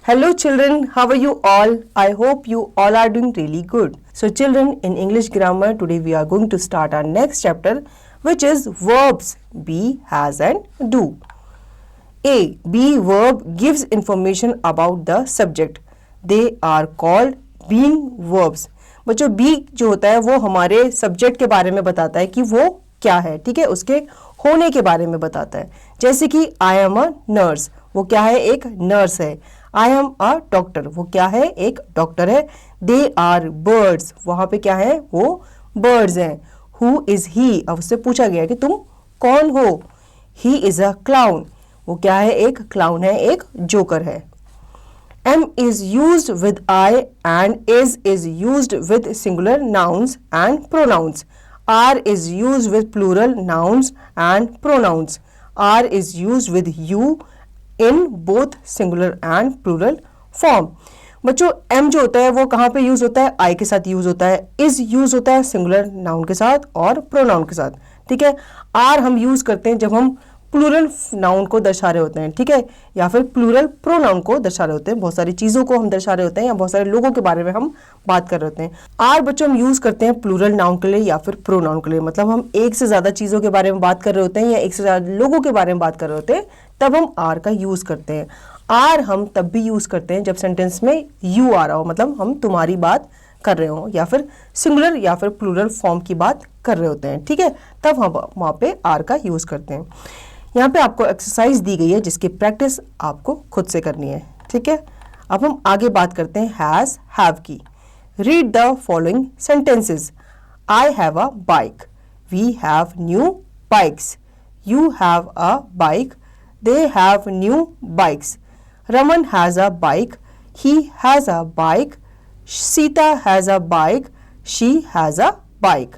Hello children, how are you all? I hope you all are doing really good. So children, in English grammar, today we are going to start our next chapter, which is verbs, be, has and do. A. Be verb gives information about the subject. They are called being verbs. बच्चों be जो होता है वो हमारे subject के बारे में बताता है कि वो क्या है, ठीक है, उसके होने के बारे में बताता है. जैसे कि आई एम अ नर्स, वो क्या है, एक नर्स है. आई एम अ डॉक्टर, वो क्या है, एक डॉक्टर है. दे आर बर्ड्स, वहाँ पे क्या है, वो बर्ड्स हैं. हु इज ही, अब उससे पूछा गया कि तुम कौन हो. ही इज अ क्लाउन, वो क्या है, एक क्लाउन है, एक जोकर है. M is used with I and is used with singular nouns and pronouns. R is used with plural nouns and pronouns. R is used with you in both singular and plural form. बच्चों M जो होता है वो कहाँ पे use होता है, I के साथ यूज होता है. is यूज होता है सिंगुलर नाउन के साथ और प्रोनाउन के साथ, ठीक है. R हम यूज करते हैं जब हम प्लूरल नाउन को दर्शा रहे होते हैं, ठीक है, या फिर प्लूरल प्रोनाउन को दर्शा रहे होते हैं. बहुत सारी चीज़ों को हम दर्शा रहे होते हैं या बहुत सारे लोगों के बारे में हम बात कर रहे होते हैं. आर बच्चों हम यूज़ करते हैं प्लूरल नाउन के लिए या फिर प्रोनाउन के लिए, मतलब हम एक से ज़्यादा चीज़ों के बारे में बात कर रहे होते हैं या एक से ज़्यादा लोगों के बारे में बात कर रहे होते हैं, तब हम आर का यूज़ करते हैं. आर हम तब भी यूज़ करते हैं जब सेंटेंस में यू आ रहा हो, मतलब हम तुम्हारी बात कर रहे हो या फिर सिंगुलर या फिर प्लूरल फॉर्म की बात कर रहे होते हैं, ठीक है, तब हम वहाँ पे आर का यूज़ करते हैं. यहाँ पे आपको एक्सरसाइज दी गई है जिसकी प्रैक्टिस आपको खुद से करनी है, ठीक है. अब हम आगे बात करते हैं हैज़ हैव की. Read the following sentences. I have a bike, we have new bikes, you have a bike, they have new bikes, Raman has a bike, he has a bike, Sita has a bike, she has a bike.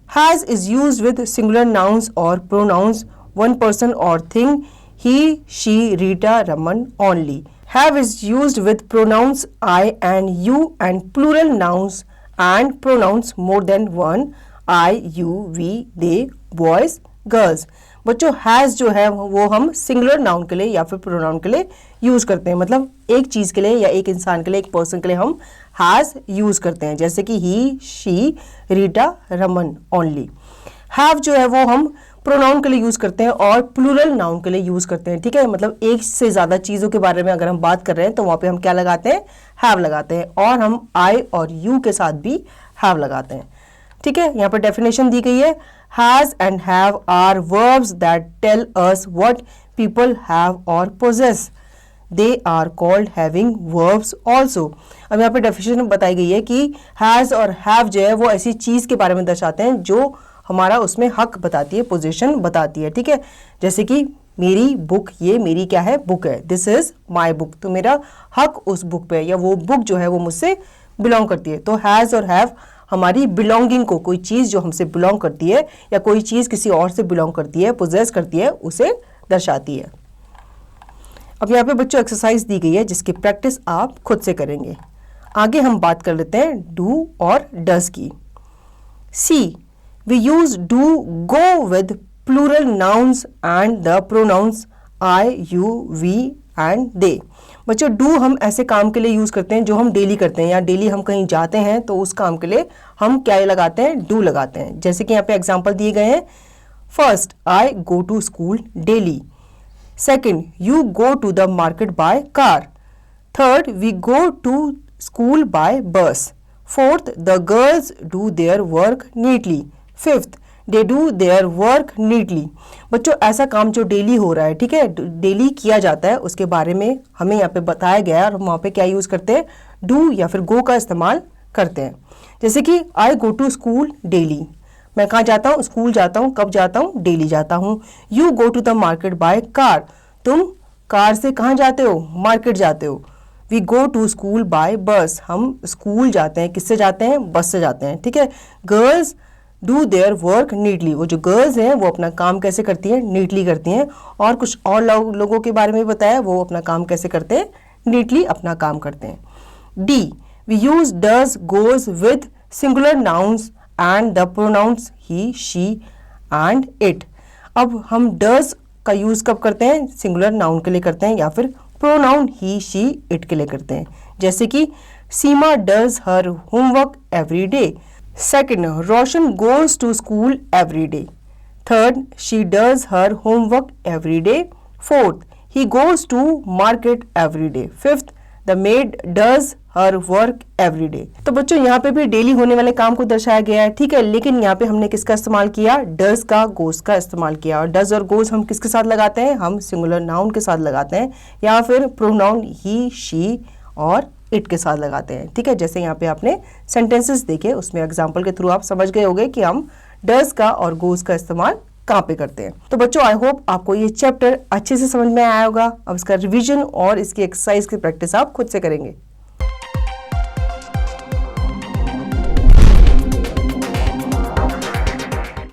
Has is used with singular nouns or pronouns, one person or thing, he, she, Rita, Raman only. Have is used with pronouns I and you and plural nouns and pronouns more than one, I, you, we, they, boys, girls. बच्चों has जो है वो हम singular noun के लिए या फिर pronoun के लिए यूज़ करते हैं, मतलब एक चीज़ के लिए या एक इंसान के लिए, एक पर्सन के लिए हम हैज़ यूज़ करते हैं, जैसे कि he, she, Rita, Raman only. Have जो है वो हम प्रोनाउन के लिए यूज़ करते हैं और प्लूरल नाउन के लिए यूज़ करते हैं, ठीक है, मतलब एक से ज़्यादा चीज़ों के बारे में अगर हम बात कर रहे हैं तो वहाँ पे हम क्या लगाते हैं, हैव लगाते हैं, और हम आई और यू के साथ भी हैव लगाते हैं, ठीक है. यहाँ पर डेफिनेशन दी गई है. Has and have are verbs that tell us what people have और possess. They are called having verbs also. अब यहाँ पे डेफिनेशन बताई गई है कि हैज़ और हैव जो है वो ऐसी चीज़ के बारे में दर्शाते हैं जो हमारा उसमें हक बताती है, पोजीशन बताती है, ठीक है. जैसे कि मेरी बुक, ये मेरी क्या है, बुक है, दिस इज माई बुक, तो मेरा हक उस बुक पे है या वो बुक जो है वो मुझसे बिलोंग करती है. तो हैज़ और हैव हमारी बिलोंगिंग को, कोई चीज़ जो हमसे बिलोंग करती है या कोई चीज़ किसी और से बिलोंग करती है, पोजेस करती है, उसे दर्शाती है. अब यहाँ पे बच्चों एक्सरसाइज दी गई है जिसकी प्रैक्टिस आप खुद से करेंगे. आगे हम बात कर लेते हैं डू और डज की. See, we use do go with plural nouns and the pronouns I, you, we and they. बच्चों डू हम ऐसे काम के लिए यूज़ करते हैं जो हम डेली करते हैं या डेली हम कहीं जाते हैं तो उस काम के लिए हम क्या लगाते हैं, डू लगाते हैं. जैसे कि यहाँ पे एग्जांपल दिए गए हैं. First, I go to school daily. Second, you go to the market by car. Third, we go to school by bus. Fourth, the girls do their work neatly. Fifth, they do their work neatly. बच्चों ऐसा काम जो daily हो रहा है, ठीक है, daily किया जाता है, उसके बारे में हमें यहाँ पे बताया गया है और हम वहाँ पे क्या यूज़ करते हैं, डू या फिर गो का इस्तेमाल करते हैं. जैसे कि आई गो टू स्कूल डेली, मैं कहाँ जाता हूँ, स्कूल जाता हूँ. कब जाता हूँ, डेली जाता हूँ. You go to the market by car, तुम कार से कहाँ जाते हो, मार्केट जाते हो. We go to school by bus, हम स्कूल जाते हैं, किससे जाते हैं, बस से जाते हैं, ठीक है. Girls do their work neatly, वो जो गर्ल्स हैं वो अपना काम कैसे करती हैं, नीटली करती हैं. और कुछ और लोगों के बारे में बताया, वो अपना काम कैसे करते हैं, नीटली अपना काम करते हैं. D, we use does goes with singular nouns and the pronouns he, she and it. अब हम डज का यूज़ कब करते हैं, सिंगुलर नाउन के लिए करते हैं या फिर प्रोनाउन ही शी इट के लिए करते हैं, जैसे कि Seema does her homework every day. Second, Roshan goes to school every day. Third, she does her homework every day. Fourth, he goes to market every day. Fifth, the maid does her work every day. तो बच्चों यहाँ पे भी daily होने वाले काम को दर्शाया गया है, ठीक है, लेकिन यहाँ पे हमने किसका इस्तेमाल किया, डज का, गोज का इस्तेमाल किया। और डज और गोज हम किसके साथ लगाते हैं, हम सिंगुलर नाउन के साथ लगाते हैं या फिर प्रोनाउन ही शी और इट के साथ लगाते हैं, ठीक है। जैसे यहाँ पे आपने सेंटेंसेस देखे, उसमें एग्जाम्पल के थ्रू आप समझ गए होंगे कि हम डज का और गोज का इस्तेमाल कहाँ पे करते हैं। तो बच्चों आई होप आपको ये चैप्टर अच्छे से समझ में आया होगा। अब इसका रिवीजन और इसकी एक्सरसाइज की प्रैक्टिस आप खुद से करेंगे।